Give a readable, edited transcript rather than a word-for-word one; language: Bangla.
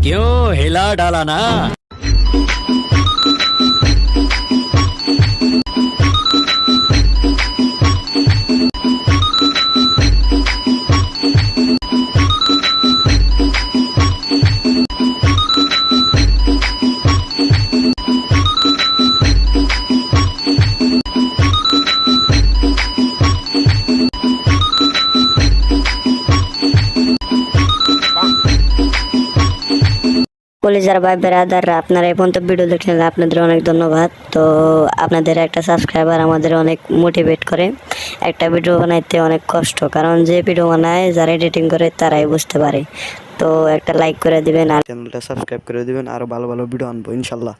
क्यों हिला डाला ना। কলিজার ভাই বেরাদাররা, আপনারা এই পর্যন্ত ভিডিও দেখলেন, আপনাদের অনেক ধন্যবাদ। তো আপনাদের একটা সাবস্ক্রাইবার আমাদের অনেক মোটিভেট করে। একটা ভিডিও বানাইতে অনেক কষ্ট, কারণ যে ভিডিও বানায় যারা এডিটিং করে তারাই বুঝতে পারে। তো একটা লাইক করে দিবেন আর চ্যানেলটা সাবস্ক্রাইব করে দিবেন, আরো ভালো ভালো ভিডিও আনবো ইনশাল্লাহ।